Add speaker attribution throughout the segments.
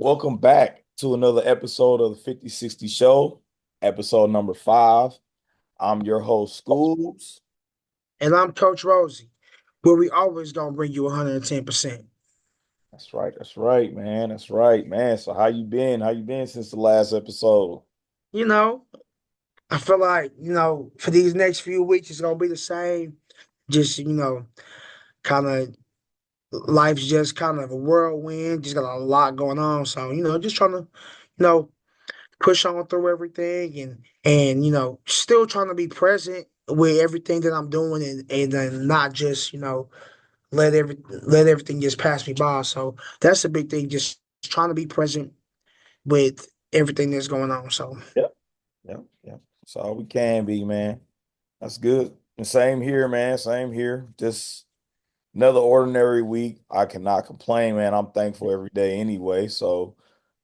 Speaker 1: Welcome back to another episode of the 5060 Show, episode number 5. I'm your host, Scoobs.
Speaker 2: And I'm Coach Rosey, where we always gonna bring you 110%.
Speaker 1: That's right, man. That's right, man. So how you been? How you been since the last episode?
Speaker 2: You know, I feel like, for these next few weeks, it's gonna be the same. Just, kind of life's just kind of a whirlwind, just got a lot going on. So, just trying to, you know, push on through everything and still trying to be present with everything that I'm doing and then not just, let everything just pass me by. So that's the big thing, just trying to be present with everything that's going on. So
Speaker 1: Yep. Yep. Yep. That's all we can be, man. That's good. And same here, man. Same here. Just another ordinary week. I cannot complain, man. I'm thankful every day anyway. So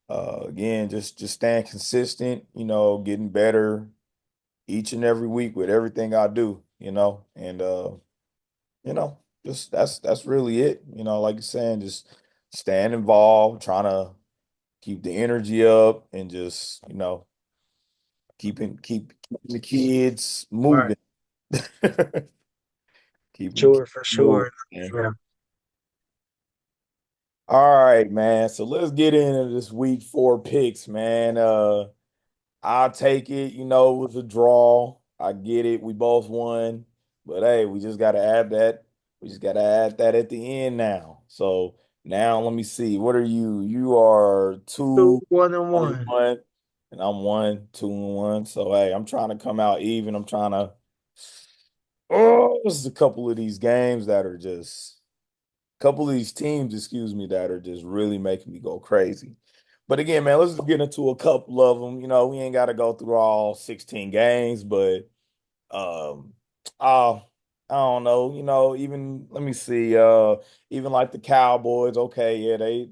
Speaker 1: again, just staying consistent, getting better each and every week with everything I do, and you know, just that's really it. Like you're saying, just staying involved, trying to keep the energy up and just, keeping the kids
Speaker 2: right,
Speaker 1: moving. Keeping the kids
Speaker 2: sure, for
Speaker 1: moving,
Speaker 2: sure.
Speaker 1: man.
Speaker 2: Yeah.
Speaker 1: All right, man. So let's get into this week 4 picks, man. I'll take it. It was a draw. I get it. We both won. But hey, we just gotta add that. We just gotta add that at the end now. So now let me see. What are you? You are
Speaker 2: Two,
Speaker 1: two,
Speaker 2: one, and
Speaker 1: one,
Speaker 2: one.
Speaker 1: one, and I'm 1, 2, and 1. So hey, I'm trying to come out even. I'm trying to there's a couple of these games that are just couple of these teams, excuse me, that are just really making me go crazy. But again, man, let's just get into a couple of them. We ain't got to go through all 16 games, but um, uh, I don't know. Even let me see. Even like the Cowboys, okay, yeah, they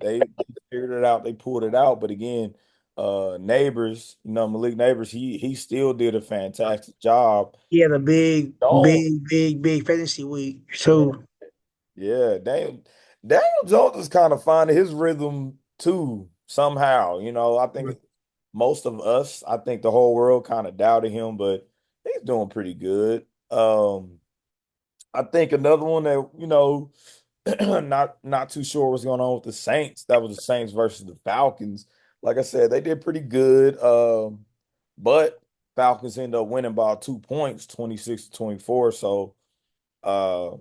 Speaker 1: figured it out, they pulled it out. But again, neighbors, Malik Neighbors, he still did a fantastic job.
Speaker 2: He had a big,
Speaker 1: Don't,
Speaker 2: big, big, big fantasy week
Speaker 1: yeah,
Speaker 2: too.
Speaker 1: yeah, Daniel Jones is kind of finding his rhythm too somehow. I think most of us, I think the whole world kind of doubted him, but he's doing pretty good. I think another one that not too sure what's going on with the Saints. That was the Saints versus the Falcons. Like I said, they did pretty good. But Falcons ended up winning by 2 points, 26-24. So uh,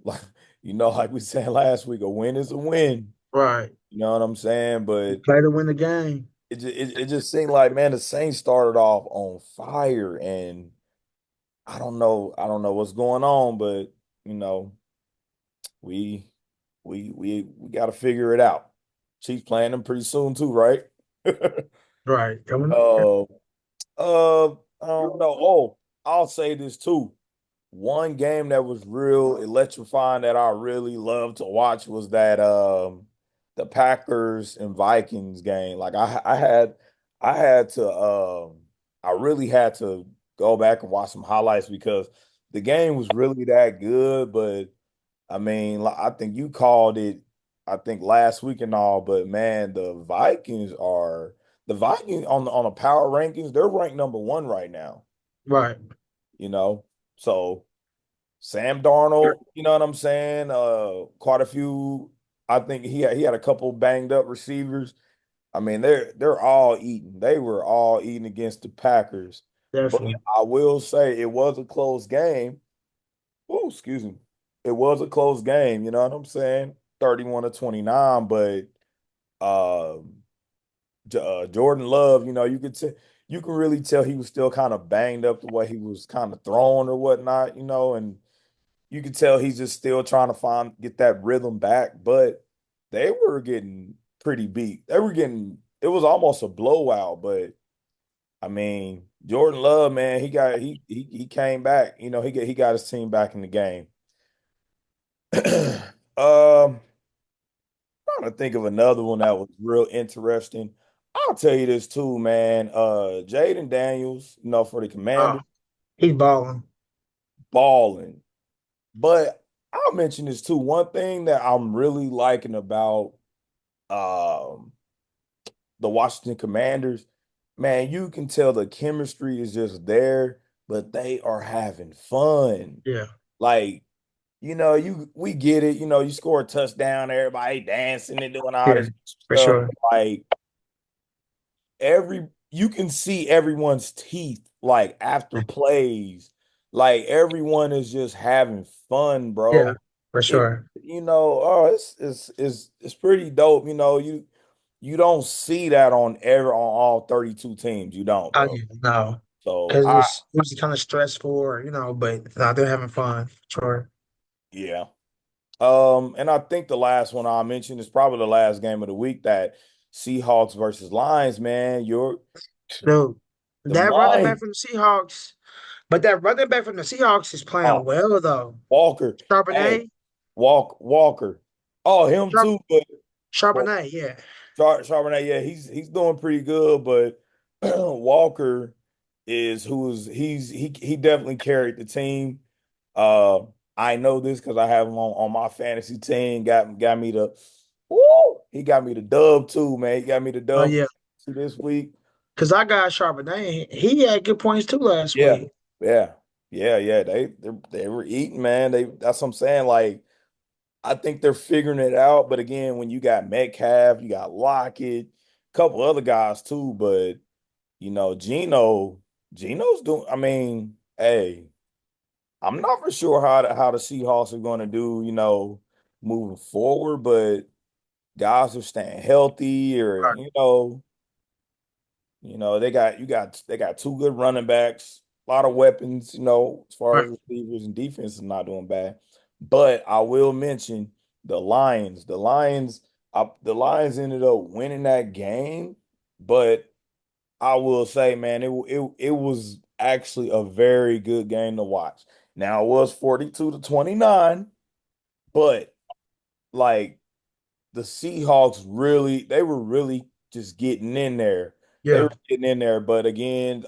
Speaker 1: like like we said last week, a win is a win.
Speaker 2: Right.
Speaker 1: You know what I'm saying?
Speaker 2: You
Speaker 1: But
Speaker 2: play to win the game.
Speaker 1: it just seemed like, man, the Saints started off on fire, and I don't know what's going on, but you know, we we got to figure it out. Chiefs playing them pretty soon too, right?
Speaker 2: Right. Coming up.
Speaker 1: uh, I don't know. Oh, I'll say this too. One game that was real electrifying that I really loved to watch was that the Packers and Vikings game. Like I had to I really had to go back and watch some highlights because the game was really that good. But I mean, like, I think you called it, I think last week and all, but man, the Vikings on the power rankings, they're ranked number 1 right now,
Speaker 2: Right.
Speaker 1: you know. So Sam Darnold, you know what I'm saying? Quite a few. I think he had a couple banged up receivers. I mean, they're all eating. They were all eating against the Packers. But
Speaker 2: Definitely.
Speaker 1: I will say it was a close game. Oh, excuse me. It was a close game, you know what I'm saying? 31-29, but um Jordan Love, you can really tell he was still kind of banged up the way he was kind of thrown or whatnot, and you can tell he's just still trying to get that rhythm back, but they were getting pretty beat. It was almost a blowout, but I mean, Jordan Love, man, he came back. He got his team back in the game. Trying to think of another one that was real interesting. I'll tell you this too, man. Jaden Daniels, for the
Speaker 2: Oh,
Speaker 1: Commanders,
Speaker 2: he's balling.
Speaker 1: balling. But I'll mention this too. One thing that I'm really liking about um the Washington Commanders, man, you can tell the chemistry is just there, but they are having fun.
Speaker 2: Yeah,
Speaker 1: Like, we get it. You score a touchdown, everybody dancing and doing all
Speaker 2: yeah,
Speaker 1: this
Speaker 2: for
Speaker 1: stuff.
Speaker 2: sure.
Speaker 1: Like you can see everyone's teeth like after plays. Like everyone is just having fun,
Speaker 2: Yeah,
Speaker 1: bro.
Speaker 2: for
Speaker 1: It
Speaker 2: sure.
Speaker 1: oh, it's pretty dope. You don't see that on all 32 teams. You don't,
Speaker 2: Oh
Speaker 1: bro.
Speaker 2: yeah, no,
Speaker 1: So
Speaker 2: because it's kind of stressful, but no, they're having fun. Sure.
Speaker 1: yeah. And I think the last one I mentioned is probably the last game of the week, that Seahawks versus Lions, man.
Speaker 2: Dude,
Speaker 1: The
Speaker 2: that running back
Speaker 1: mind
Speaker 2: from the Seahawks, but that running back from the Seahawks is
Speaker 1: oh,
Speaker 2: playing well though.
Speaker 1: Walker. Hey,
Speaker 2: Charbonnet,
Speaker 1: Walker. Oh, him
Speaker 2: Char
Speaker 1: too, but but
Speaker 2: Charbonnet, yeah,
Speaker 1: Charbonnet, yeah, he's doing pretty good, but Walker is who's he definitely carried the team. Uh, I know this because I have him on my fantasy team. Got me the woo, he got me the dub too, man. He got me the
Speaker 2: oh
Speaker 1: dub
Speaker 2: yeah,
Speaker 1: this week.
Speaker 2: because I got Charbonnet. He had good points too last
Speaker 1: Yeah,
Speaker 2: week.
Speaker 1: yeah, yeah. They were eating, man. That's what I'm saying. Like I think they're figuring it out. But again, when you got Metcalf, you got Lockett, a couple other guys too. But Geno's doing. I mean, hey, I'm not for sure how the Seahawks are going to do. Moving forward, but guys are staying healthy, or
Speaker 2: Right,
Speaker 1: they got two good running backs, a lot of weapons, as far
Speaker 2: right,
Speaker 1: as receivers, and defense is not doing bad. But I will mention the Lions. The Lions ended up winning that game, but I will say, man, it was actually a very good game to watch. Now it was 42-29, but like the Seahawks they were really just getting in there. They
Speaker 2: yeah,
Speaker 1: were getting in there, but again,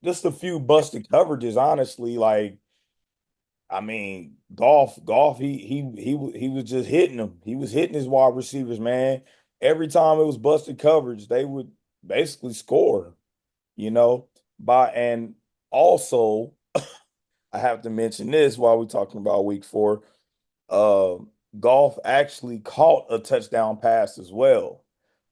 Speaker 1: just a few busted coverages, honestly. Like, I mean, golf, he was just hitting them. He was hitting his wide receivers, man. Every time it was busted coverage, they would basically score, you know. And also, I have to mention this while we're talking about week 4. uh, Golf actually caught a touchdown pass as well.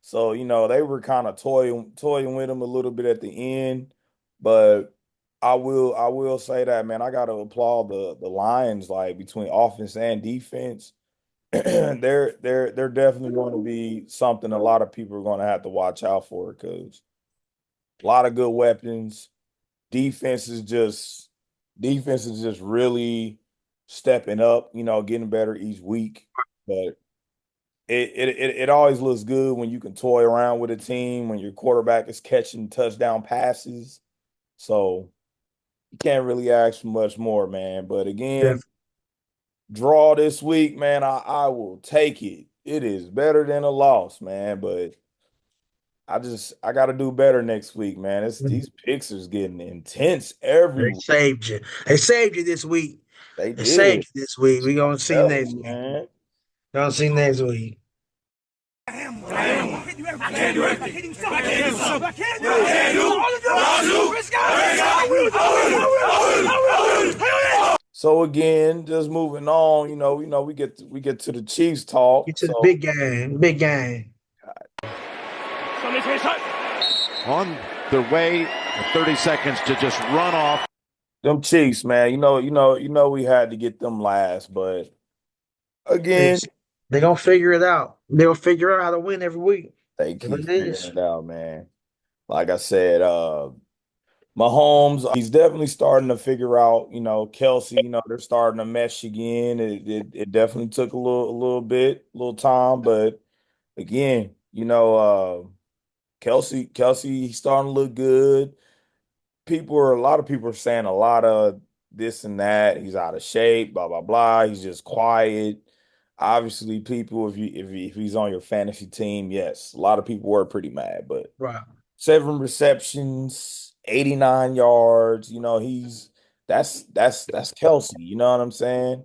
Speaker 1: So, they were kind of toying with him a little bit at the end. But I will say that, man, I gotta applaud the Lions, like between offense and defense. They're definitely going to be something a lot of people are going to have to watch out for, because a lot of good weapons. Defense is just defense is just really stepping up, getting better each week. But it always looks good when you can toy around with a team when your quarterback is catching touchdown passes. So you can't really ask for much more, man. But
Speaker 2: yeah.
Speaker 1: again, draw this week, man. I will take it. It is better than a loss, man. But I got to do better next week, man. These picks is getting intense every
Speaker 2: They
Speaker 1: week.
Speaker 2: saved you. They saved you this week.
Speaker 1: They
Speaker 2: They saved
Speaker 1: did.
Speaker 2: you this week. We gonna see
Speaker 1: Tell
Speaker 2: next
Speaker 1: you,
Speaker 2: week.
Speaker 1: man.
Speaker 2: Gonna see next week.
Speaker 3: I can't do everything. I can't do everything. I can't do something. I can't do something. I can't do it. I can't do it.
Speaker 1: So again, just moving on, we get to the Chiefs talk.
Speaker 2: Get to the
Speaker 1: So
Speaker 2: big game. Big game.
Speaker 3: On their way, 30 seconds to just run off.
Speaker 1: them Chiefs, man, we had to get them last, but again,
Speaker 2: It's, they gonna figure it out. They'll figure out how to win every week.
Speaker 1: they
Speaker 2: That's what
Speaker 1: keep
Speaker 2: it
Speaker 1: figuring
Speaker 2: is.
Speaker 1: it out, man. Like I said, Mahomes, he's definitely starting to figure out, Kelsey, they're starting to mesh again. It definitely took a little time, but again, Kelsey, he's starting to look good. A lot of people are saying a lot of this and that. He's out of shape, blah blah blah. He's just quiet. Obviously, people, if he's on your fantasy team, yes, a lot of people were pretty mad. But
Speaker 2: Right.
Speaker 1: 7 receptions, 89 yards. That's Kelsey. You know what I'm saying?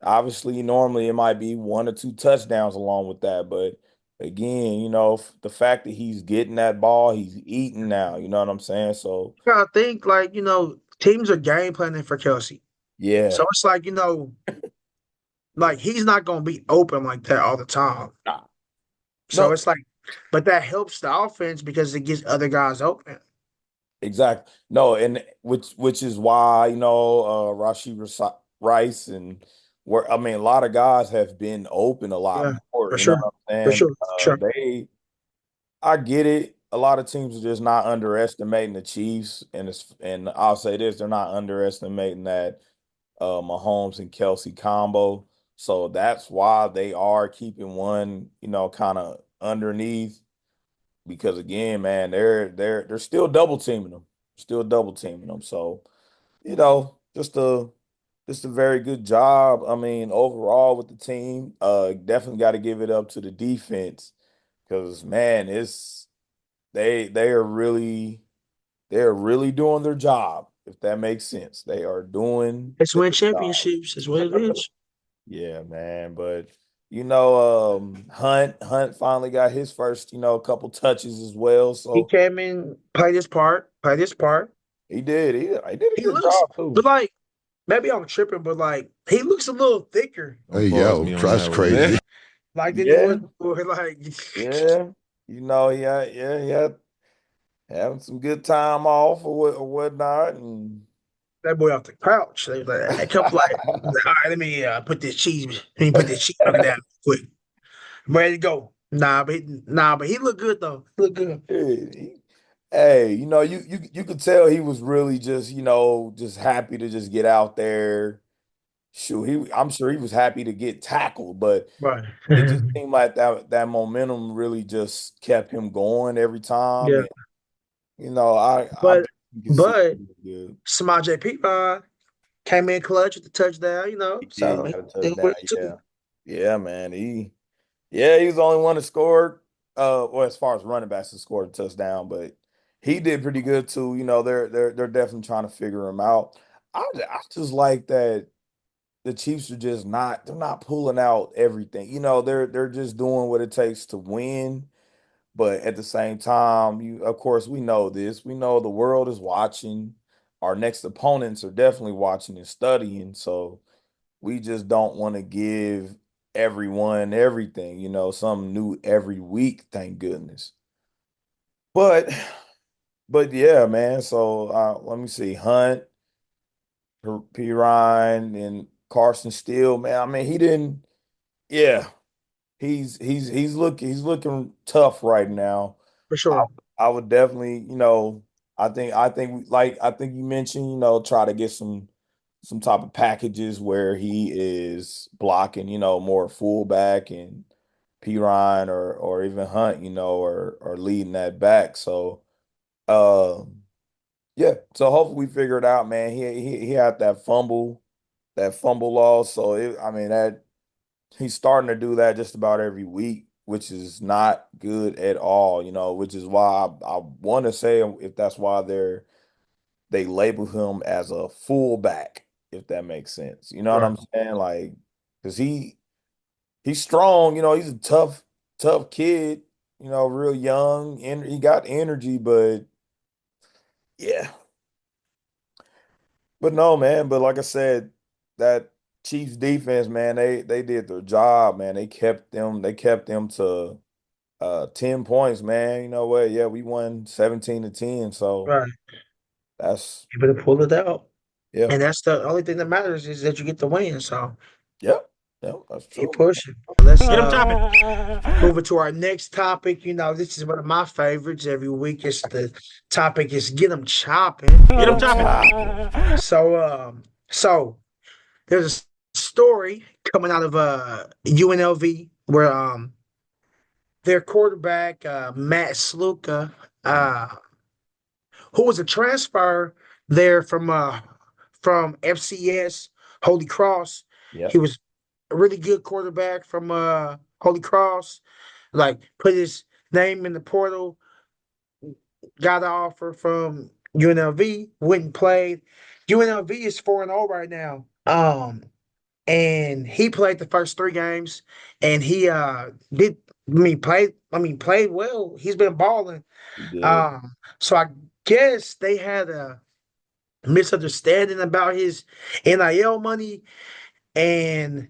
Speaker 1: Obviously, normally it might be 1 or 2 touchdowns along with that, but again, the fact that he's getting that ball, he's eating now. You know what I'm saying? So
Speaker 2: I think like, teams are game planning for Kelsey. So
Speaker 1: yeah,
Speaker 2: it's like, like he's not gonna be open like that all the time.
Speaker 1: nah,
Speaker 2: So
Speaker 1: no,
Speaker 2: it's like, but that helps the offense because it gets other guys open.
Speaker 1: exactly. No, and which is why, Rice and where I mean a lot of guys have been open a lot
Speaker 2: Yeah,
Speaker 1: more,
Speaker 2: for
Speaker 1: you know
Speaker 2: sure.
Speaker 1: what I'm
Speaker 2: For
Speaker 1: saying?
Speaker 2: sure. Sure.
Speaker 1: I get it. A lot of teams are just not underestimating the Chiefs, and I'll say this, they're not underestimating that Mahomes and Kelsey combo. So that's why they are keeping one, kind of underneath. Because again, man, they're still double teaming them, still double teaming them. So just a very good job. I mean, overall with the team, definitely got to give it up to the defense because man, they're really doing their job. If that makes sense, they are doing
Speaker 2: It's
Speaker 1: their
Speaker 2: win
Speaker 1: job.
Speaker 2: championships, is what it is.
Speaker 1: Yeah, man. But Hunt finally got his first, couple touches as well.
Speaker 2: He
Speaker 1: So
Speaker 2: came in, played his part.
Speaker 1: he did. He did a
Speaker 2: He
Speaker 1: good
Speaker 2: looks,
Speaker 1: job too.
Speaker 2: but like maybe I'm tripping, but like he looks a little thicker,
Speaker 4: Hey, yo, that's crazy.
Speaker 2: like than he was
Speaker 1: Yeah,
Speaker 2: before. Like
Speaker 1: yeah. He had having some good time off or whatnot, and
Speaker 2: that boy off the couch. They was like, I come like, all right, let me put this cheeseburger down quick. I'm ready to go. But he looked good though. He looked good.
Speaker 1: hey, you could tell he was really just just happy to just get out there. Sure, I'm sure he was happy to get tackled, but
Speaker 2: Right.
Speaker 1: it just seemed like that momentum really just kept him going every time,
Speaker 2: Yeah.
Speaker 1: and I
Speaker 2: But
Speaker 1: bet you can see
Speaker 2: but
Speaker 1: he was good.
Speaker 2: Samaj P. Came in clutch with the touchdown,
Speaker 1: He did
Speaker 2: so he
Speaker 1: got a
Speaker 2: did
Speaker 1: touchdown,
Speaker 2: with it too.
Speaker 1: yeah, yeah, man. He was the only one that scored. Well, as far as running backs that scored a touchdown, but he did pretty good too. They're definitely trying to figure him out. I just like that the Chiefs are just not they're not pulling out everything. They're just doing what it takes to win. But at the same time, of course we know this. We know the world is watching. Our next opponents are definitely watching and studying. So we just don't want to give everyone everything, something new every week, thank goodness. But but yeah, man. So let me see. Hunt, P. Ryan, and Carson Steele, man. I mean, he didn't. Yeah, he's looking tough right now.
Speaker 2: For
Speaker 1: I,
Speaker 2: sure.
Speaker 1: I would definitely, I think you mentioned, try to get some type of packages where he is blocking, more fullback and P. Ryan or even Hunt, or leading that back. So yeah. So hopefully we figure it out, man. He had that fumble loss. So I mean that he's starting to do that just about every week, which is not good at all, which is why I want to say if that's why they label him as a fullback, if that makes sense. You know what
Speaker 2: Right.
Speaker 1: I'm saying? Like, because he's strong, he's a tough kid, real young, and he got energy, but yeah. But no, man, but like I said, that Chiefs defense, man, they did their job, man. They kept them to 10 points, man. You know what? Yeah, we won 17-10. So
Speaker 2: Right.
Speaker 1: that's
Speaker 2: You better pull it out.
Speaker 1: yeah.
Speaker 2: And that's the only thing that matters is that you get the win. So
Speaker 1: Yep. Yep, that's
Speaker 2: keep
Speaker 1: true.
Speaker 2: pushing. Let's move it to our next topic. This is one of my favorites every week. It's the topic is get them chopping.
Speaker 1: Get them chopping.
Speaker 2: So there's a story coming out of UNLV where their quarterback Matt Sluka, uh, who was a transfer there from FCS Holy Cross. He
Speaker 1: Yep.
Speaker 2: was a really good quarterback from Holy Cross. Like put his name in the portal, got an offer from UNLV, went and played. UNLV is 4-0 right now. And he played the first three games, and he did. played well. He's been balling.
Speaker 1: He did.
Speaker 2: So I guess they had a misunderstanding about his NIL money, and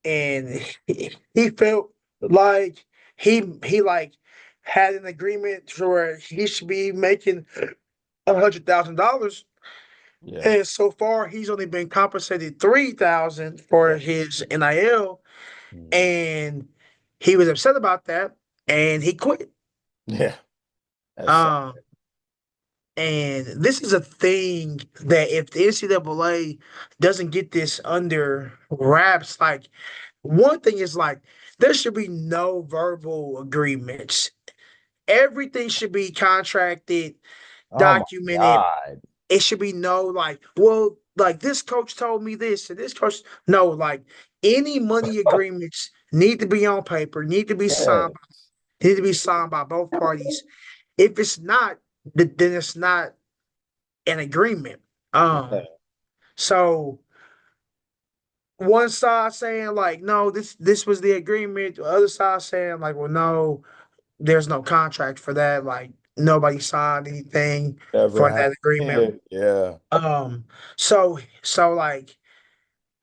Speaker 2: he felt like he like had an agreement where he should be making $100,000,
Speaker 1: Yeah.
Speaker 2: and so far he's only been compensated 3,000 for
Speaker 1: Yeah.
Speaker 2: his NIL,
Speaker 1: Mhm.
Speaker 2: and he was upset about that, and he quit.
Speaker 1: Yeah. That's sad.
Speaker 2: Um, and this is a thing that if the NCAA doesn't get this under wraps, like one thing is like there should be no verbal agreements. Everything should be contracted,
Speaker 1: Oh my
Speaker 2: documented.
Speaker 1: God.
Speaker 2: It should be no like, well, like this coach told me this and this coach. No, like any money agreements need to be on paper,
Speaker 1: Yes.
Speaker 2: need to be signed by both parties. If it's not, then it's not an agreement.
Speaker 1: Yeah.
Speaker 2: So one side saying like, no, this was the agreement. The other side saying like, well, no, there's no contract for that. Like nobody signed anything
Speaker 1: Never
Speaker 2: for that agreement.
Speaker 1: happened. Yeah.
Speaker 2: Um, so like,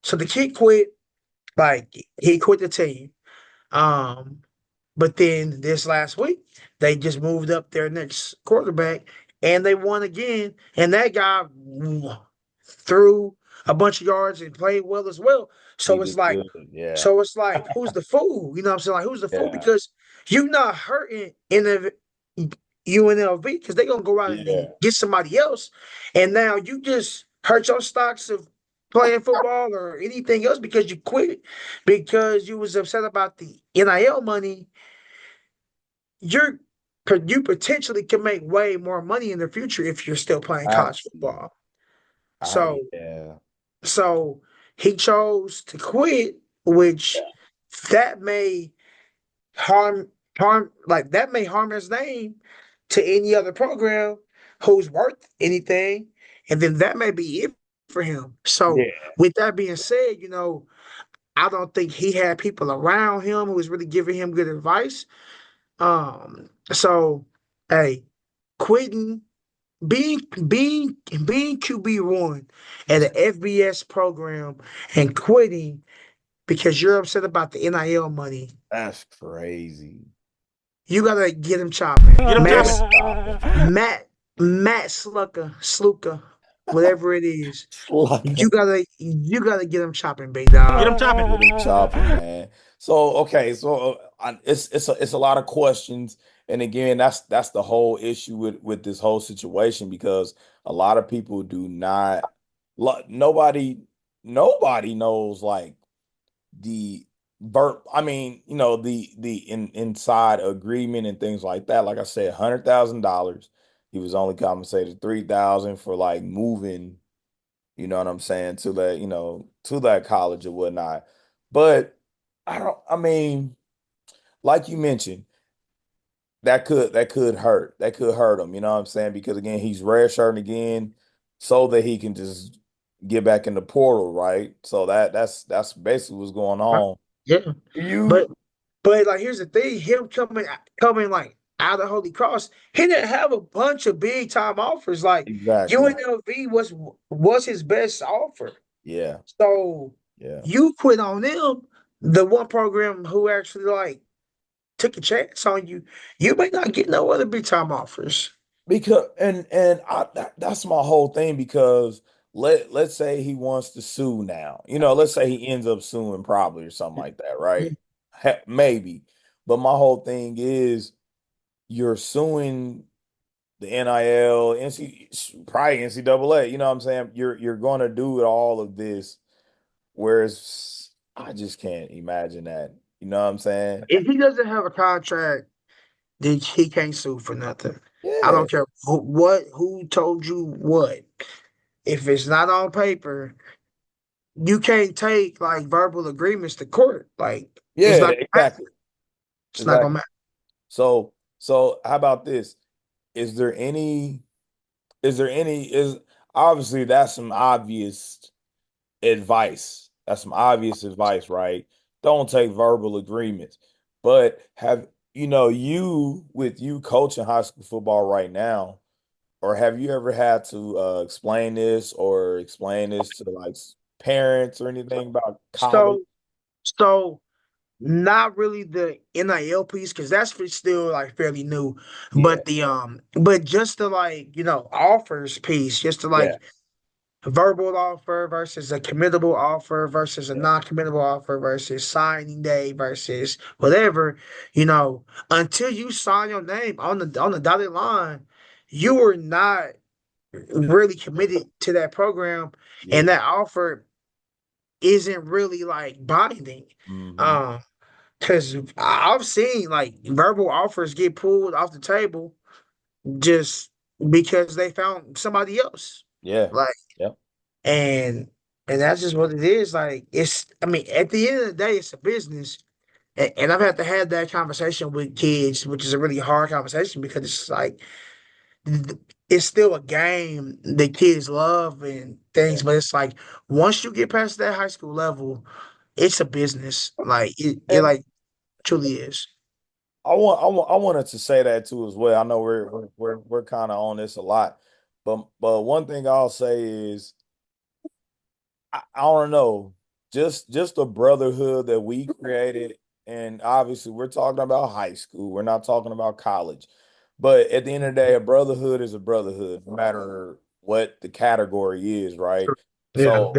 Speaker 2: so the kid quit. Like he quit the team. Um, but then this last week, they just moved up their next quarterback and they won again. And that guy threw a bunch of yards and played well as well.
Speaker 1: He
Speaker 2: So it's
Speaker 1: did
Speaker 2: like,
Speaker 1: good. Yeah.
Speaker 2: who's the fool? You know what I'm saying? Like, who's the fool?
Speaker 1: Yeah.
Speaker 2: Because you're not hurting in the UNLV because they're gonna go out and
Speaker 1: Yeah.
Speaker 2: get somebody else. And now you just hurt your stocks of playing football or anything else because you quit because you was upset about the NIL money. You're you potentially can make way more money in the future if you're still playing college
Speaker 1: Actually.
Speaker 2: football. So
Speaker 1: Yeah.
Speaker 2: so he chose to quit, which that may harm that may harm his name to any other program who's worth anything, and then that may be it for him. So
Speaker 1: Yeah.
Speaker 2: with that being said, I don't think he had people around him who was really giving him good advice. So hey, quitting, being being QB1 at an FBS program and quitting because you're upset about the NIL money,
Speaker 1: That's crazy.
Speaker 2: you gotta get him chopping.
Speaker 3: Get him
Speaker 2: Matt
Speaker 3: chopping.
Speaker 1: Stop
Speaker 2: Matt Sluka, whatever it is.
Speaker 1: it.
Speaker 2: You gotta get him chopping, big dog.
Speaker 3: Get him chopping.
Speaker 1: Get him chopping, man. So okay, so it's a lot of questions, and again, that's the whole issue with this whole situation because a lot of people do not, nobody knows like the I mean, the inside agreement and things like that. Like I said, $100,000. He was only compensated 3,000 for like moving, you know what I'm saying, to that college or whatnot. But I mean, like you mentioned, that could hurt. That could hurt him, you know what I'm saying? Because again, he's redshirting again so that he can just get back in the portal, right? So that's basically what's going on.
Speaker 2: Yeah, but
Speaker 1: You
Speaker 2: like here's the thing: him coming like out of Holy Cross, he didn't have a bunch of big time offers. Like
Speaker 1: exactly.
Speaker 2: UNLV was his best offer.
Speaker 1: Yeah.
Speaker 2: So
Speaker 1: Yeah.
Speaker 2: you quit on them, the one program who actually like took a chance on you. You may not get no other big time offers.
Speaker 1: Because that's my whole thing because let's say he wants to sue now. Let's say he ends up suing probably or something like that, right? Maybe. But my whole thing is you're suing the NIL, probably NCAA, you know what I'm saying? You're going to do all of this whereas I just can't imagine that. You know what I'm saying?
Speaker 2: If he doesn't have a contract, then he can't sue for nothing. I
Speaker 1: Yeah.
Speaker 2: don't care who told you what. If it's not on paper, you can't take like verbal agreements to court. Like it's
Speaker 1: Yeah,
Speaker 2: not gonna matter.
Speaker 1: exactly.
Speaker 2: It's not gonna
Speaker 1: Exactly.
Speaker 2: matter.
Speaker 1: So how about this? Is there any is obviously that's some obvious advice. That's some obvious advice, right? don't take verbal agreements. But have you with you coaching high school football right now, or have you ever had to explain this or explain this to like parents or anything about college?
Speaker 2: So, so not really the NIL piece because still like fairly new,
Speaker 1: Yeah,
Speaker 2: but just the like offers piece, just to
Speaker 1: yeah,
Speaker 2: like verbal offer versus a committable offer versus a
Speaker 1: yeah,
Speaker 2: non-committable offer versus signing day versus whatever, until you sign your name on the dotted line, you were not really committed to that program, and
Speaker 1: yeah.
Speaker 2: that offer isn't really like binding.
Speaker 1: Hmm.
Speaker 2: Um, because I've seen like verbal offers get pulled off the table just because they found somebody else.
Speaker 1: Yeah,
Speaker 2: Like
Speaker 1: yeah,
Speaker 2: and and that's just what it is. Like I mean, at the end of the day, it's a business. And I've had to have that conversation with kids, which is a really hard conversation because it's like it's still a game that kids love and
Speaker 1: yeah.
Speaker 2: things, but it's like once you get past that high school level, it's a business. Like it
Speaker 1: And
Speaker 2: like truly is.
Speaker 1: I wanted to say that too as well. I know we're kind of on this a lot, but one thing I'll say is I don't know, just the brotherhood that we created, and obviously we're talking about high school. We're not talking about college, but at the end of the day, a brotherhood is a brotherhood, no matter what the category is, right?
Speaker 2: Yeah,
Speaker 1: So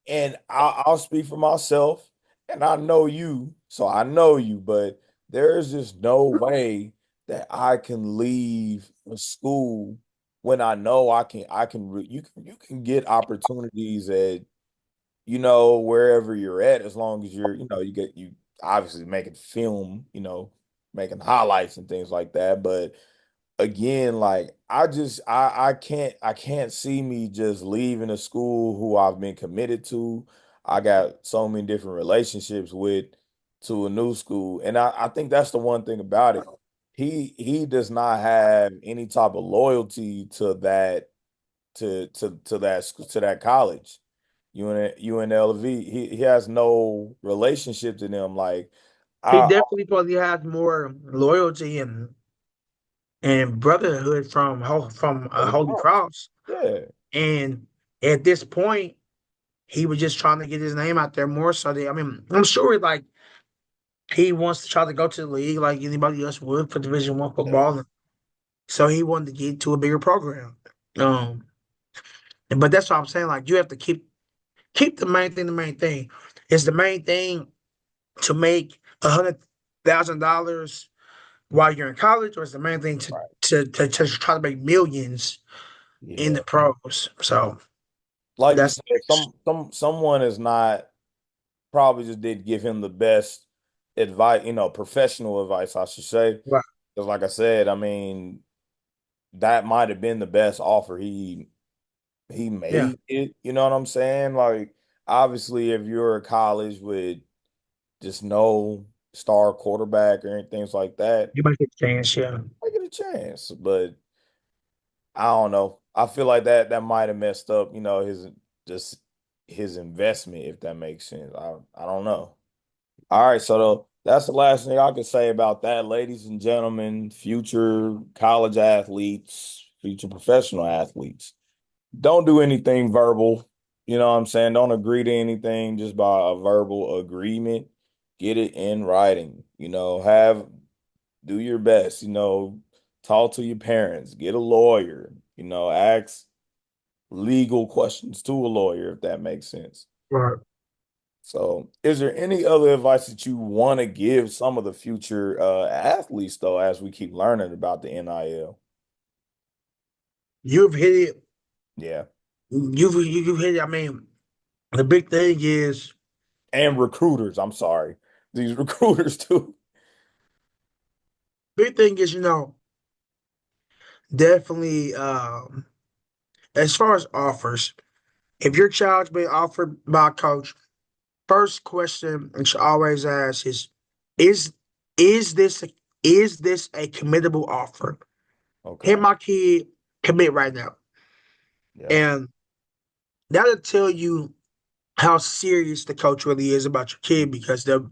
Speaker 1: and I'll speak for myself, and I know you, so I know you, but there is just no way that I can leave a school when I know you can get opportunities at wherever you're at, as long as you obviously making film, making highlights and things like that. But again, like I can't see me just leaving a school who I've been committed to. I got so many different relationships with to a new school. And I think that's the one thing about it. He does not have any type of loyalty to that to that college. UNLV. He has no relationship to them. Like
Speaker 2: he
Speaker 1: I
Speaker 2: definitely probably has more loyalty and brotherhood from
Speaker 1: Holy
Speaker 2: Holy
Speaker 1: Cross.
Speaker 2: Cross.
Speaker 1: Yeah.
Speaker 2: And at this point, he was just trying to get his name out there more. So I mean, I'm sure like he wants to try to go to the league like anybody else would for Division I
Speaker 1: Yeah.
Speaker 2: football. So he wanted to get to a bigger program. Um, but that's what I'm saying. Like you have to keep the main thing. The main thing is the main thing to make $100,000 while you're in college, or is the main thing
Speaker 1: Right.
Speaker 2: to try to make millions in
Speaker 1: Yeah.
Speaker 2: the pros. So
Speaker 1: Like you
Speaker 2: that's
Speaker 1: said, someone is not probably just did give him the best advice, professional advice, I should say.
Speaker 2: right.
Speaker 1: Because like I said, I mean, that might have been the best offer he
Speaker 2: Yeah,
Speaker 1: made it. You know what I'm saying? Like, obviously, if you're a college with just no star quarterback or anything like that,
Speaker 2: you might get a chance. Yeah,
Speaker 1: I get a chance. But I don't know. I feel like that might have messed up, just his investment, if that makes sense. I don't know. All right, so that's the last thing I could say about that, ladies and gentlemen, future college athletes, future professional athletes. Don't do anything verbal. You know what I'm saying? Don't agree to anything just by a verbal agreement. Get it in writing. Do your best. Talk to your parents, get a lawyer, ask legal questions to a lawyer, if that makes sense.
Speaker 2: right.
Speaker 1: So, is there any other advice that you want to give some of the future athletes, though, as we keep learning about the NIL?
Speaker 2: You've hit it.
Speaker 1: Yeah.
Speaker 2: You've hit it. I mean, the big thing is
Speaker 1: And recruiters, I'm sorry. These recruiters, too.
Speaker 2: big thing is definitely as far as offers. If your child's being offered by a coach, first question you should always ask is is this a, is this a committable offer? Can
Speaker 1: Okay.
Speaker 2: my kid commit right now?
Speaker 1: Yeah.
Speaker 2: And that'll tell you. how serious the coach really is about your kid because they'll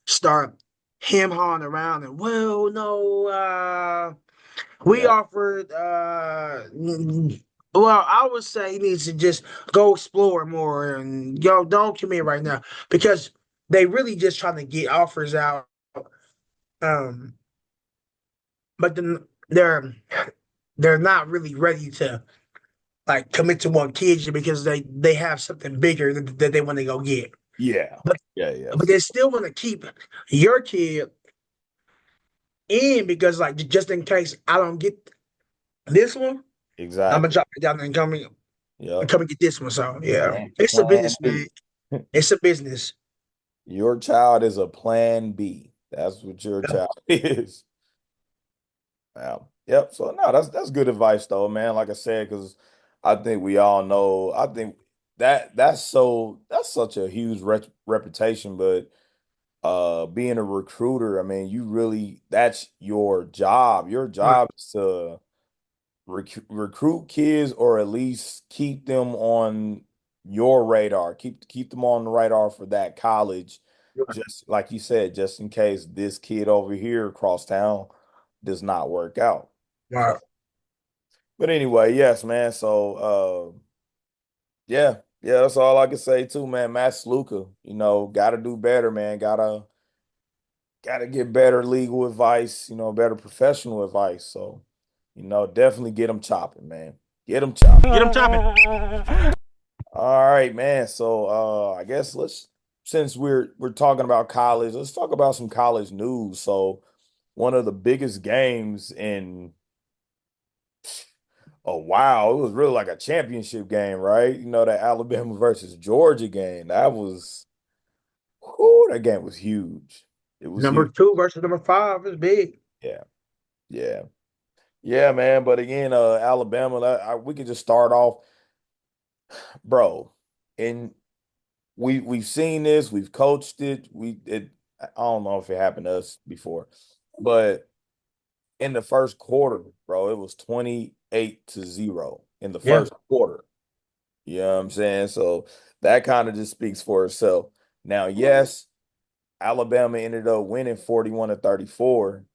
Speaker 2: start him hawing around and well, no, we
Speaker 1: Yeah,
Speaker 2: offered well, I would say he needs to just go explore more and yo, don't commit right now because they really just trying to get offers out. Um, but then they're not really ready to like commit to one kid because they have something bigger that they want to go get.
Speaker 1: yeah,
Speaker 2: But
Speaker 1: yeah,
Speaker 2: but
Speaker 1: yes,
Speaker 2: they still want to keep your kid in because like just in case I don't get this one, I'm gonna
Speaker 1: exactly.
Speaker 2: drop it down and
Speaker 1: Yep.
Speaker 2: come and get this one. So yeah, it's a
Speaker 1: Plan
Speaker 2: business, man.
Speaker 1: B.
Speaker 2: It's a business.
Speaker 1: Your child is a plan B. That's what your
Speaker 2: Yeah.
Speaker 1: child is. Wow. Yep. So no, that's good advice though, man. Like I said, because I think we all know. I think that's such a huge reputation. But being a recruiter, I mean, you really that's your job. Your
Speaker 2: Right.
Speaker 1: job is to recruit kids or at least keep them on your radar. Keep them on the radar for that college.
Speaker 2: Right.
Speaker 1: Just like you said, just in case this kid over here across town does not work out. So,
Speaker 2: Right.
Speaker 1: but anyway, yes, man. So, yeah, yeah, that's all I can say too, man. Matt Sluka, got to do better, man. Gotta get better legal advice, better professional advice. So, definitely get them chopping, man. Get them chopping.
Speaker 5: Get them chopping.
Speaker 1: All right, man. So, I guess since we're talking about college, let's talk about some college news. So, one of the biggest games in a while, it was really like a championship game, right? That Alabama versus Georgia game. That game was huge. It was
Speaker 2: Number
Speaker 1: huge.
Speaker 2: 2 versus number 5 is big.
Speaker 1: Yeah, yeah, yeah, man. But again, Alabama, we could just start off, bro. And we've seen this, we've coached it. I don't know if it happened to us before, but in the first quarter, bro, it was 28-0 in the
Speaker 2: Yeah.
Speaker 1: first quarter. You know what I'm saying? So that kind of just speaks for itself. Now, yes, Alabama ended up winning 41-34,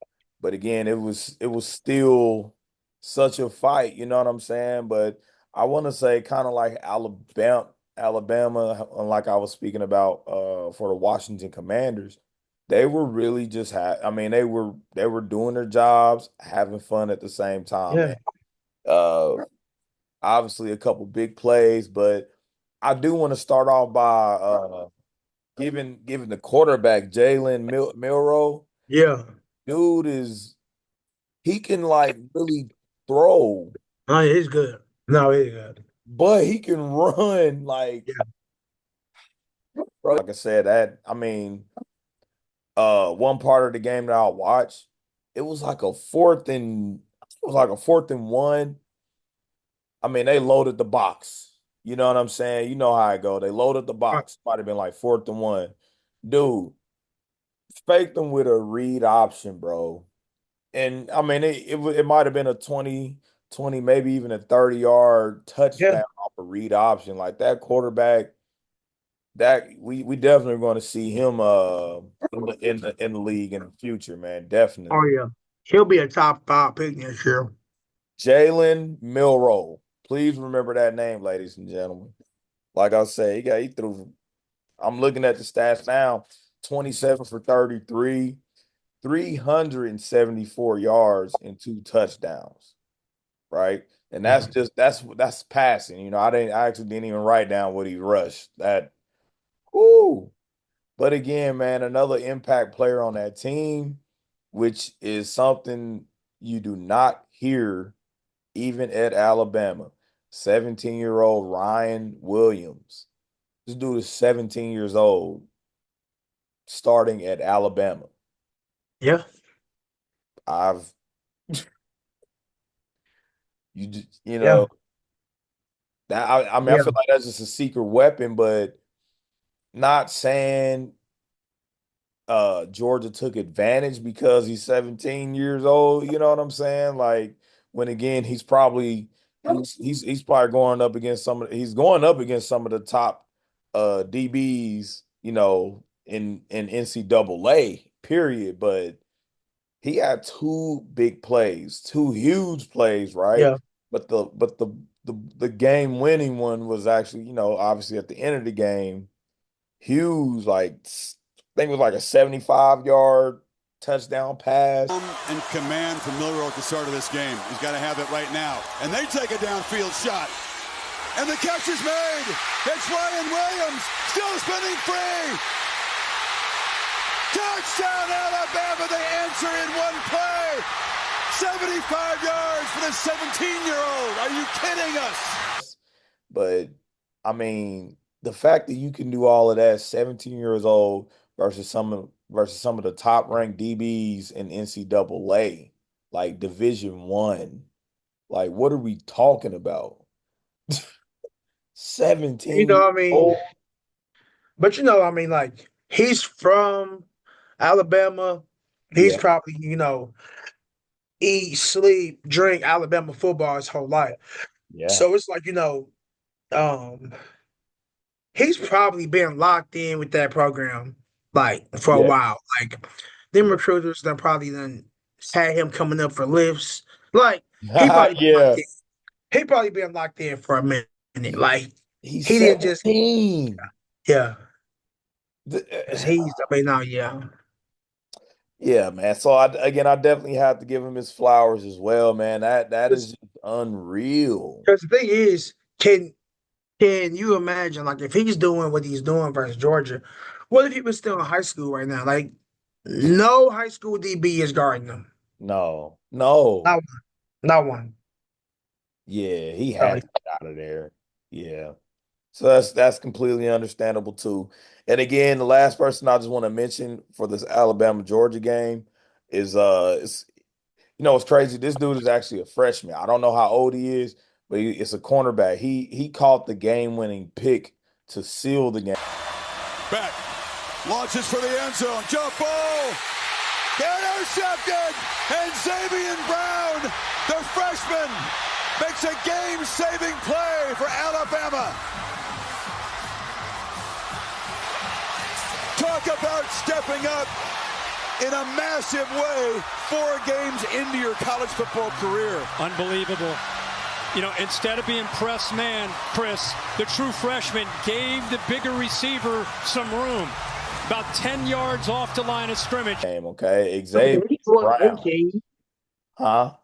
Speaker 1: but again, it was still such a fight, you know what I'm saying? But I want to say kind of like Alabama, like I was speaking about for the Washington Commanders, they were really just I mean, they were doing their jobs, having fun at the same time,
Speaker 2: Yeah.
Speaker 1: man. Uh Obviously a couple big plays, but I do want to start off by giving the quarterback Jalen Milroe.
Speaker 2: Yeah.
Speaker 1: Dude he can like really throw,
Speaker 2: Oh, yeah, it's good. No, it's good.
Speaker 1: but he can run like,
Speaker 2: Yeah.
Speaker 1: bro. Like I said, I mean, one part of the game that I watched, it was like a 4th and 1. I mean, they loaded the box. You know what I'm saying? You know how I go. They loaded the
Speaker 2: Right.
Speaker 1: box. Might have been like 4th and 1. Dude, faked them with a read option, bro. And I mean, it might have been a 20, maybe even a 30-yard
Speaker 2: Yeah.
Speaker 1: touchdown off a read option. Like that quarterback, that we definitely going to see him in the league in the future, man.
Speaker 2: Oh
Speaker 1: Definitely.
Speaker 2: yeah. He'll be a top 5 pick next year.
Speaker 1: Jalen Milroe. Please remember that name, ladies and gentlemen. Like I said, he threw. I'm looking at the stats now. 27 for 33, 374 yards and 2 touchdowns. Right. And that's passing. I actually didn't even write down what he rushed. Ooh. But again, man, another impact player on that team, which is something you do not hear even at Alabama. 17-year-old Ryan Williams. This dude is 17 years old, starting at Alabama.
Speaker 2: Yeah.
Speaker 1: I've you just,
Speaker 2: Yeah.
Speaker 1: that I mean, I
Speaker 2: Yeah.
Speaker 1: feel like that's just a secret weapon, but not saying Georgia took advantage because he's 17 years old. You know what I'm saying? Like when again he's probably going up against some of the top DBs, in NCAA, period. But he had two big plays, two huge plays, right?
Speaker 2: Yeah.
Speaker 1: But the game winning one was actually, obviously at the end of the game, huge, like I think it was like a 75-yard touchdown pass.
Speaker 5: And command from Milrow at the start of this game. He's got to have it right now. And they take a downfield shot. And the catch is made. It's Ryan Williams, still spinning free. Touchdown, Alabama. They answer in one play. 75 yards for the 17-year-old. Are you kidding us?
Speaker 1: But I mean, the fact that you can do all of that, 17 years old versus some of the top ranked DBs in NCAA, like Division 1, like what are we talking about? 17 years
Speaker 2: I mean,
Speaker 1: old.
Speaker 2: but I mean, like he's from Alabama. He's
Speaker 1: Yeah,
Speaker 2: probably, eat, sleep, drink Alabama football his whole life.
Speaker 1: yeah,
Speaker 2: So it's like, um, he's probably been locked in with that program like for a
Speaker 1: yeah,
Speaker 2: while. Like them
Speaker 1: yeah.
Speaker 2: recruiters done probably done had him coming up for lifts. Like he probably been locked
Speaker 1: Yeah,
Speaker 2: in. He probably been locked in for a minute. Like
Speaker 1: he's
Speaker 2: he didn't just
Speaker 1: 17.
Speaker 2: yeah.
Speaker 1: The-
Speaker 2: 'Cause
Speaker 1: uh,
Speaker 2: he's I mean now yeah.
Speaker 1: Yeah, man. So I definitely have to give him his flowers as well, man. That is
Speaker 2: Because
Speaker 1: just unreal.
Speaker 2: the thing is, can you imagine like if he's doing what he's doing versus Georgia, what if he was still in high school right now? Like no high school DB is guarding him.
Speaker 1: No, no.
Speaker 2: Not one. Not one.
Speaker 1: Yeah, he
Speaker 2: So,
Speaker 1: had to get out of there. Yeah. So that's completely understandable too. And again, the last person I just want to mention for this Alabama Georgia game is it's crazy. This dude is actually a freshman. I don't know how old he is, but it's a cornerback. He caught the game-winning pick to seal the game.
Speaker 5: Back. Launches for the end zone. Jump ball. Intercepted. And Xavier Brown, the freshman, makes a game-saving play for Alabama. Talk about stepping up in a massive way 4 games into your college football career.
Speaker 6: Unbelievable. Instead of being press man, Chris, the true freshman gave the bigger receiver some room. About 10 yards off the line of scrimmage.
Speaker 1: Game, okay? Xavier
Speaker 2: he's
Speaker 1: Brown.
Speaker 2: 18.
Speaker 1: Huh?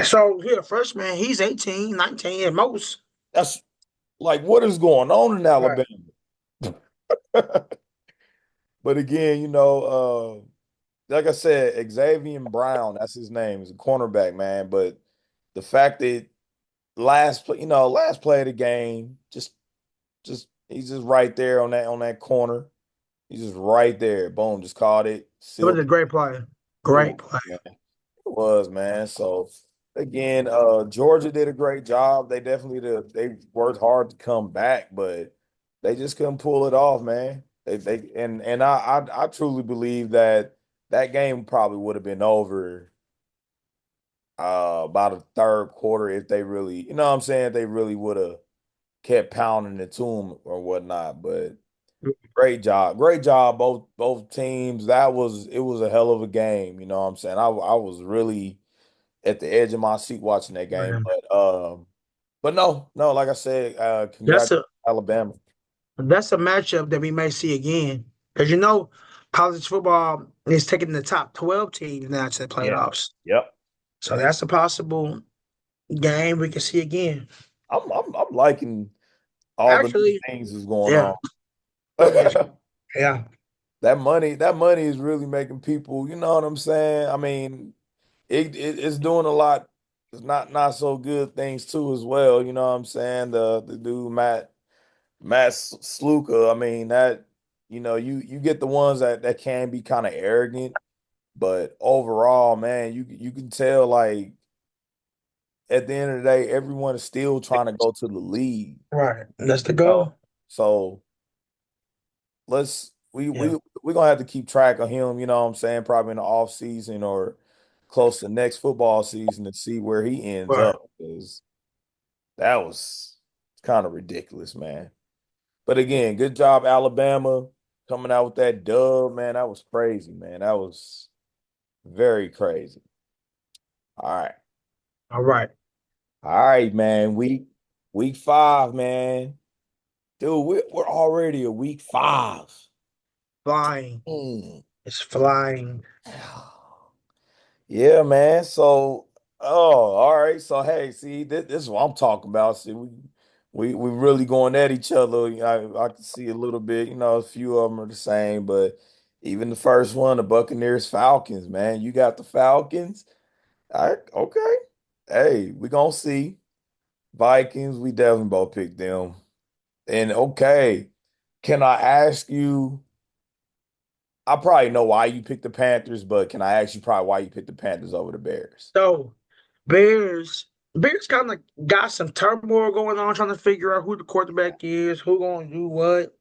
Speaker 2: So he a freshman, he's 18, 19 at most.
Speaker 1: That's like what is going on in
Speaker 2: Right.
Speaker 1: Alabama? But again, like I said, Xavier Brown, that's his name, is a cornerback, man. But the fact that last play of the game, just he's just right there on that corner. He's just right there. Boom, just caught it.
Speaker 2: It was a
Speaker 1: Sealed
Speaker 2: great play.
Speaker 1: it. Was,
Speaker 2: Great play.
Speaker 1: man. It was, man. So again, Georgia did a great job. They definitely they worked hard to come back, but they just couldn't pull it off, man. I truly believe that game probably would have been over about a third quarter if they really, you know what I'm saying, they really would have kept pounding it to them or whatnot. But great job, both teams. It was a hell of a game. You know what I'm saying? I was really at the edge of my seat watching that game.
Speaker 2: Man.
Speaker 1: But no, like I said,
Speaker 2: That's
Speaker 1: congrats
Speaker 2: a
Speaker 1: Alabama.
Speaker 2: that's a matchup that we may see again. Because college football is taking the top 12 teams now to the
Speaker 1: Yeah.
Speaker 2: playoffs.
Speaker 1: Yep.
Speaker 2: So that's a possible game we can see again.
Speaker 1: I'm liking all the new
Speaker 2: Actually,
Speaker 1: things that's going
Speaker 2: yeah.
Speaker 1: on.
Speaker 2: Yes. Yeah.
Speaker 1: That money is really making people, you know what I'm saying? I mean, it's doing a lot. It's not so good things too as well. You know what I'm saying? The dude Matt Sluka. I mean that you get the ones that can be kind of arrogant, but overall, man, you can tell like at the end of the day, everyone is still trying to go to the league.
Speaker 2: Right. That's the
Speaker 1: Oh,
Speaker 2: goal.
Speaker 1: so let's we
Speaker 2: Yeah.
Speaker 1: we we're gonna have to keep track of him, you know what I'm saying, probably in the off season or close to next football season to see where he ends
Speaker 2: Right.
Speaker 1: up because that was kind of ridiculous, man. But again, good job, Alabama, coming out with that dub, man. That was crazy, man. That was very crazy. All right.
Speaker 2: All right.
Speaker 1: All right, man. Week 5, man. Dude, we're already a week 5.
Speaker 2: Flying.
Speaker 1: Mm.
Speaker 2: It's flying.
Speaker 1: Yeah, man. So, all right. So, hey, see, this is what I'm talking about. See, we really going at each other. I can see a little bit. A few of them are the same, but even the first one, the Buccaneers Falcons, man. You got the Falcons. All right, okay. Hey, we gonna see. Vikings, we definitely both picked them. And okay, can I ask you? I probably know why you picked the Panthers, but can I ask you probably why you picked the Panthers over the Bears?
Speaker 2: So Bears kind of got some turmoil going on, trying to figure out who the quarterback is, who going to do what.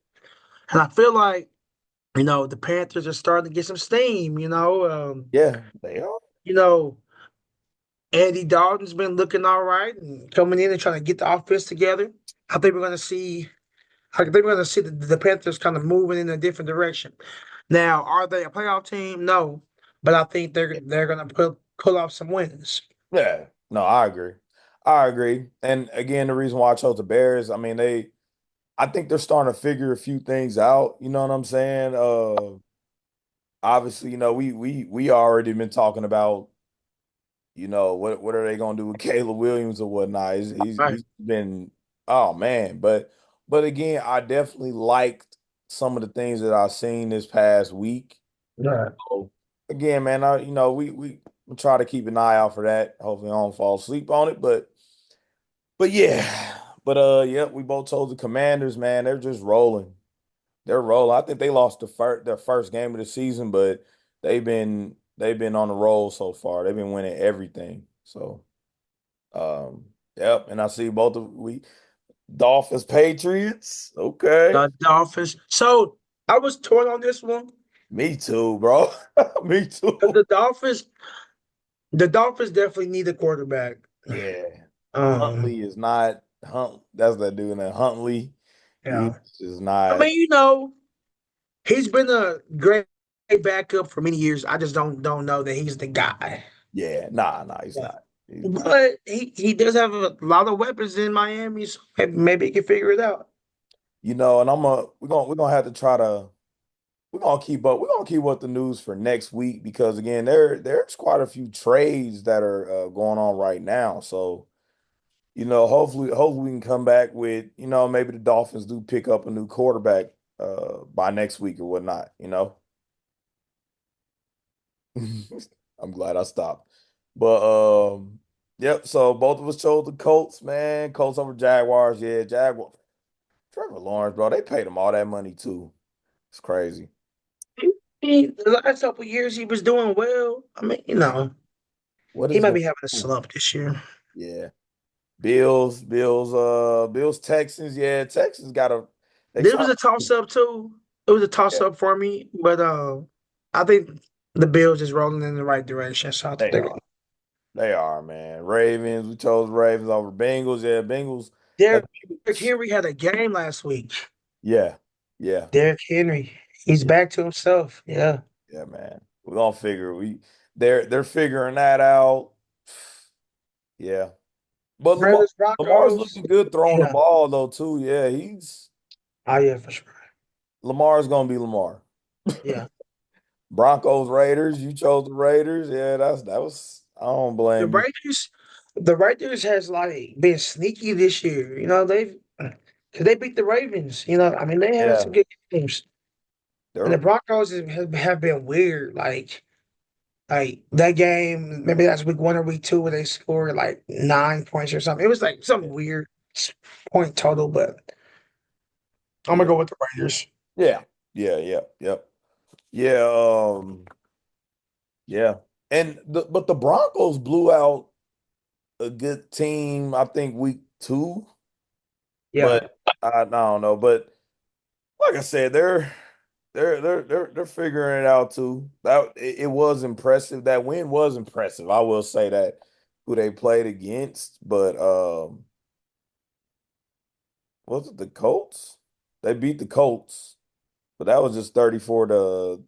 Speaker 2: And I feel like, the Panthers are starting to get some steam,
Speaker 1: Yeah, they are.
Speaker 2: You know, Andy Dalton's been looking all right and coming in and trying to get the offense together. I think we're going to see. I think we're going to see the Panthers kind of moving in a different direction. Now, are they a playoff team? No, but I think they're going to pull off some wins.
Speaker 1: Yeah. No, I agree. I agree. And again, the reason why I chose the Bears, I mean, I think they're starting to figure a few things out. You know what I'm saying? Obviously, we already been talking about, what are they gonna do with Caleb Williams or whatnot.
Speaker 2: Right.
Speaker 1: He's been, oh man. But again, I definitely liked some of the things that I've seen this past week.
Speaker 2: Yeah.
Speaker 1: So again, man, we try to keep an eye out for that. Hopefully I don't fall asleep on it. But yeah. But yeah, we both chose the Commanders, man. They're just rolling. They're rolling. I think they lost their first game of the season, but they've been on the roll so far. They've been winning everything. So yep. And I see both of we Dolphins Patriots. Okay.
Speaker 2: The Dolphins. So I was torn on this one.
Speaker 1: Me too, bro. Me
Speaker 2: 'Cause
Speaker 1: too.
Speaker 2: The Dolphins definitely need a quarterback.
Speaker 1: Yeah.
Speaker 2: Um,
Speaker 1: Huntley is not that's that dude in Huntley. He's
Speaker 2: yeah.
Speaker 1: just
Speaker 2: I
Speaker 1: not.
Speaker 2: mean, he's been a great backup for many years. I just don't know that he's the guy.
Speaker 1: Yeah, nah, he's
Speaker 2: Yeah.
Speaker 1: not. He's not.
Speaker 2: But he does have a lot of weapons in Miami, so maybe he can figure it out.
Speaker 1: And we're gonna have to try to we're gonna keep up. We're gonna keep up the news for next week because again, there's quite a few trades that are going on right now. So, hopefully we can come back with, maybe the Dolphins do pick up a new quarterback by next week or whatnot. I'm glad I stopped. But yep, so both of us chose the Colts, man. Colts over Jaguars. Yeah, Jaguar. Trevor Lawrence, bro, they paid him all that money too. It's crazy.
Speaker 2: The last couple years he was doing well. I mean,
Speaker 1: What
Speaker 2: he
Speaker 1: is
Speaker 2: might
Speaker 1: going
Speaker 2: be having a
Speaker 1: on?
Speaker 2: slump this year.
Speaker 1: Yeah. Bills, Texans. Yeah, Texans got a they
Speaker 2: This
Speaker 1: try
Speaker 2: was a toss
Speaker 1: to
Speaker 2: up too. It was a toss
Speaker 1: yeah,
Speaker 2: up for me, but I think the Bills is rolling in the right direction. So I think
Speaker 1: they
Speaker 2: they're
Speaker 1: are.
Speaker 2: going.
Speaker 1: They are, man. Ravens, we chose Ravens over Bengals. Yeah, Bengals. That
Speaker 2: Derrick Henry had a game last week.
Speaker 1: yeah, yeah,
Speaker 2: Derrick Henry, he's
Speaker 1: yeah,
Speaker 2: back to himself. Yeah.
Speaker 1: yeah, man. We're gonna figure they're figuring that out. Yeah. But
Speaker 2: Brothers
Speaker 1: Lamar's
Speaker 2: Broncos.
Speaker 1: looking good throwing the
Speaker 2: Yeah.
Speaker 1: ball though, too. Yeah, he's
Speaker 2: Oh yeah, for sure.
Speaker 1: Lamar's gonna be Lamar.
Speaker 2: Yeah.
Speaker 1: Broncos, Raiders. You chose the Raiders. Yeah, that was. I don't
Speaker 2: The
Speaker 1: blame you.
Speaker 2: Raiders, the Raiders has like been sneaky this year. They've because they beat the Ravens. I mean they had some
Speaker 1: Yeah,
Speaker 2: good games. And the
Speaker 1: they're
Speaker 2: Broncos have been weird. Like that game, maybe that's week 1 or week 2 where they scored like 9 points or something. It was like some weird point total, but I'm gonna
Speaker 1: yeah,
Speaker 2: go with the Raiders.
Speaker 1: yeah, yeah, yep, yeah, yeah. But the Broncos blew out a good team. I think week 2,
Speaker 2: Yeah.
Speaker 1: but I don't know. But like I said, they're figuring it out too. It was impressive. That win was impressive. I will say that who they played against, but was it the Colts? They beat the Colts, but that was just 34-30.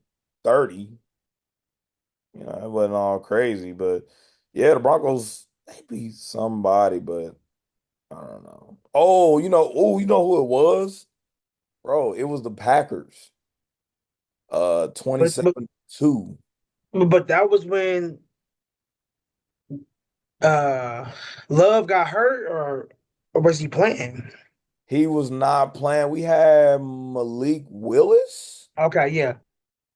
Speaker 1: You know, it wasn't all crazy, but yeah, the Broncos they beat somebody, but I don't know. Oh, you know who it was? Bro, it was the Packers.
Speaker 2: But
Speaker 1: 27-2.
Speaker 2: but that was when uh Love got hurt, or was he playing?
Speaker 1: He was not playing. We had Malik Willis.
Speaker 2: Okay, yeah.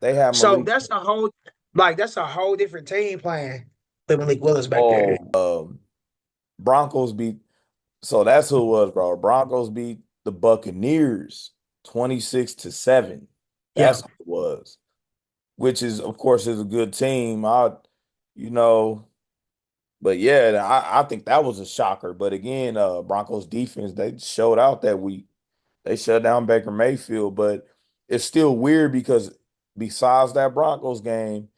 Speaker 1: They had
Speaker 2: So
Speaker 1: Malik.
Speaker 2: that's a whole different team playing with Malik Willis back
Speaker 1: Oh,
Speaker 2: there.
Speaker 1: Broncos beat. So that's who it was, bro. Broncos beat the Buccaneers 26-7.
Speaker 2: Yeah.
Speaker 1: That's who it was. Which is, of course, is a good team. You know, but yeah, I think that was a shocker. But again, Broncos defense, they showed out that week. They shut down Baker Mayfield, but it's still weird because besides that Broncos game,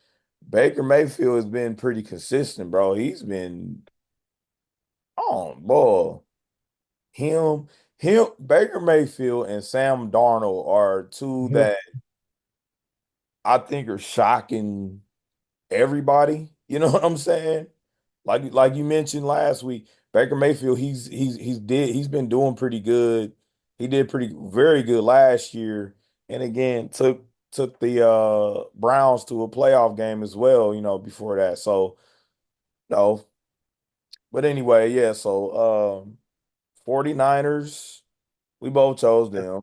Speaker 1: Baker Mayfield has been pretty consistent, bro. He's been on boy. Him, Baker Mayfield and Sam Darnold are two
Speaker 2: Mhm.
Speaker 1: that I think are shocking everybody. You know what I'm saying? Like you mentioned last week, Baker Mayfield, he's been doing pretty good. He did pretty very good last year, and again took the Browns to a playoff game as well, you know, before that. So no, but anyway, yeah, so 49ers, we both chose them.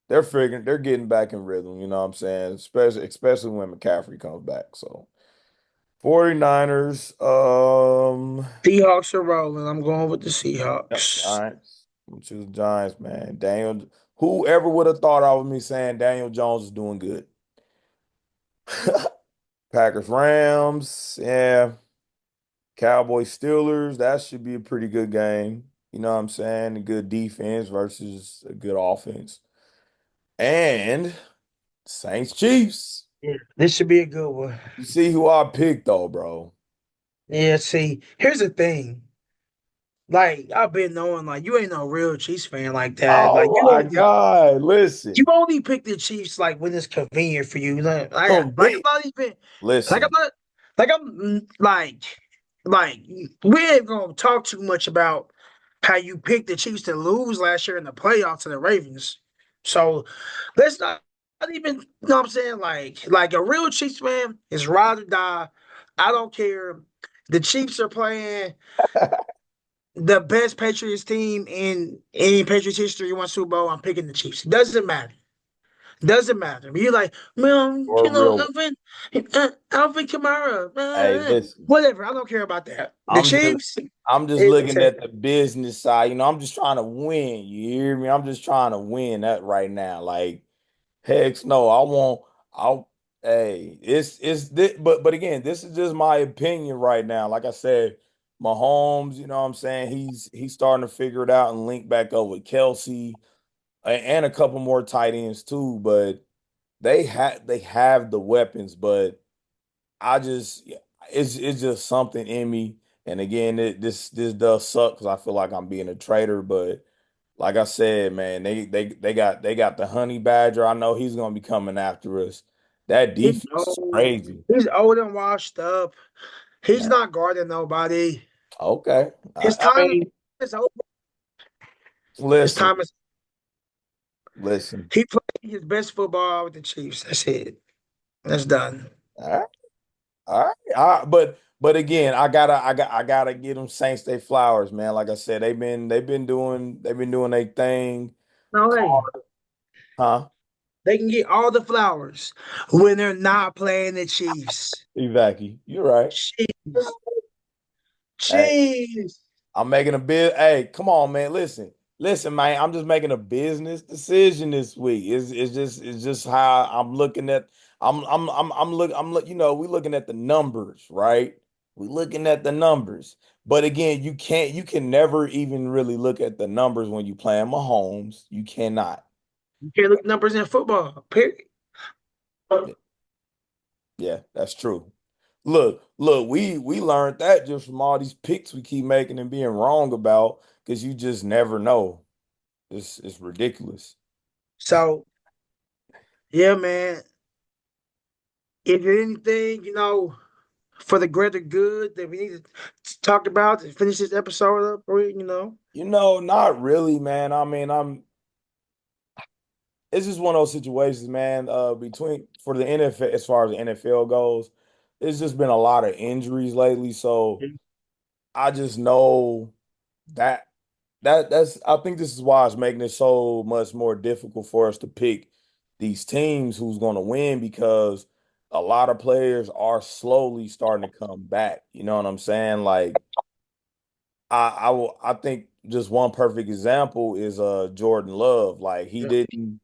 Speaker 1: They're getting back in rhythm, you know what I'm saying? Especially when McCaffrey comes back. So 49ers,
Speaker 2: Seahawks are rolling. I'm going with the
Speaker 1: yep,
Speaker 2: Seahawks.
Speaker 1: Giants. I'm gonna choose the Giants, man. Whoever would have thought I was me saying Daniel Jones is doing good. Packers, Rams, yeah. Cowboys, Steelers, that should be a pretty good game. You know what I'm saying? A good defense versus a good offense. And Saints, Chiefs.
Speaker 2: Yeah, this should be a good one.
Speaker 1: You see who I picked though, bro.
Speaker 2: Yeah, see, here's the thing. Like, I've been knowing, like, you ain't no real Chiefs fan like that. Like,
Speaker 1: Oh my God.
Speaker 2: you
Speaker 1: Listen.
Speaker 2: only pick the Chiefs like when it's convenient for you. Like I'm
Speaker 1: Convict.
Speaker 2: not even like I'm
Speaker 1: Listen.
Speaker 2: not like I'm like we ain't gonna talk too much about how you picked the Chiefs to lose last year in the playoffs to the Ravens. So let's not even you know what I'm saying like a real Chiefs fan is ride or die. I don't care. The Chiefs are playing the best Patriots team in any Patriots history. You want Super Bowl? I'm picking the Chiefs. Doesn't matter. Doesn't matter. But you're like, well,
Speaker 1: Or a real one.
Speaker 2: Alvin Kamara,
Speaker 1: Hey, listen.
Speaker 2: whatever. I don't care about that. The
Speaker 1: I'm just
Speaker 2: Chiefs
Speaker 1: I'm just
Speaker 2: is the
Speaker 1: looking
Speaker 2: team.
Speaker 1: at the business side. You know, I'm just trying to win. You hear me? I'm just trying to win that right now. Like, heck no, I'll hey, it's this, but again, this is just my opinion right now. Like I said, Mahomes, you know what I'm saying? He's starting to figure it out and link back up with Kelsey and a couple more tight ends too, but they have the weapons, but I just it's just something in me. And again, this does suck because I feel like I'm being a traitor. But like I said, man, they got the honey badger. I know he's gonna be coming after us. That
Speaker 2: He's
Speaker 1: defense is
Speaker 2: old.
Speaker 1: crazy.
Speaker 2: He's old and washed up. He's
Speaker 1: Man.
Speaker 2: not guarding nobody.
Speaker 1: Okay.
Speaker 2: His
Speaker 1: I
Speaker 2: time
Speaker 1: mean,
Speaker 2: is over. His
Speaker 1: listen,
Speaker 2: time is.
Speaker 1: listen.
Speaker 2: He played his best football with the Chiefs. That's it. That's done.
Speaker 1: All right, all right. But again, I gotta give them Saints they flowers, man. Like I said, they've been doing their thing.
Speaker 2: No, hey,
Speaker 1: Huh?
Speaker 2: they can get all the flowers when they're not playing the Chiefs.
Speaker 1: Exactly. You're right.
Speaker 2: Chiefs.
Speaker 1: Hey,
Speaker 2: Chiefs.
Speaker 1: I'm making a bid. Hey, come on, man. Listen, man. I'm just making a business decision this week. It's just how I'm looking at. You know, we looking at the numbers, right? We looking at the numbers. But again, you can never even really look at the numbers when you playing Mahomes. You cannot.
Speaker 2: You can't look at numbers in football. Period.
Speaker 1: Yeah, that's true. Look, we learned that just from all these picks we keep making and being wrong about because you just never know. It's ridiculous.
Speaker 2: So yeah, man. Is there anything, for the greater good that we need to talk about to finish this episode up, or?
Speaker 1: Not really, man. I mean, it's just one of those situations, man. Between for the NFL, as far as the NFL goes, it's just been a lot of injuries lately. So I just know that that's I think this is why it's making it so much more difficult for us to pick these teams who's going to win because a lot of players are slowly starting to come back. You know what I'm saying? Like I think just one perfect example is Jordan Love. Like he
Speaker 2: Yeah.
Speaker 1: didn't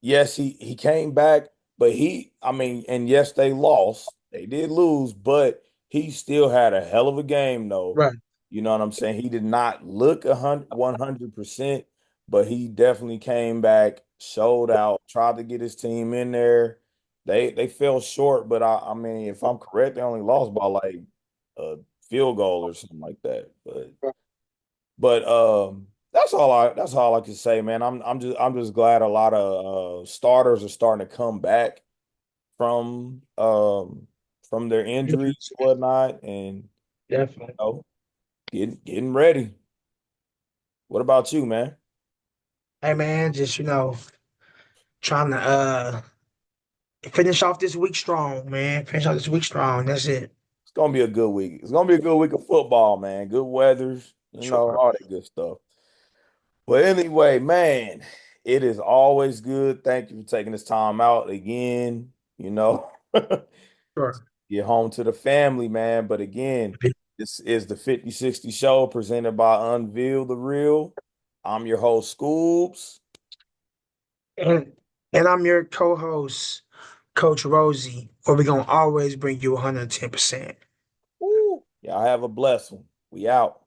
Speaker 1: yes, he came back, but I mean, and yes, they lost. They did lose, but he still had a hell of a game, though.
Speaker 2: Right.
Speaker 1: You know what I'm saying? He did not look 100%, but he definitely came back, showed out, tried to get his team in there. They fell short, but I mean, if I'm correct, they only lost by like a field goal or something like that. But that's all I can say, man. I'm just glad a lot of starters are starting to come back from from their injuries and whatnot and
Speaker 2: Definitely.
Speaker 1: getting ready. What about you, man?
Speaker 2: Hey man, just trying to finish off this week strong, man. Finish off this week strong. That's it.
Speaker 1: It's gonna be a good week. It's gonna be a good week of football, man. Good weathers,
Speaker 2: Sure.
Speaker 1: all that good stuff. But anyway, man, it is always good. Thank you for taking this time out again.
Speaker 2: Sure.
Speaker 1: Get home to the family, man. But again, this is the 5060 show presented by Unveil the Real. I'm your host, Scoobs.
Speaker 2: And and I'm your co-host, Coach Rosey, where we're gonna always bring you 110%.
Speaker 1: Woo. Y'all have a blessed one. We out.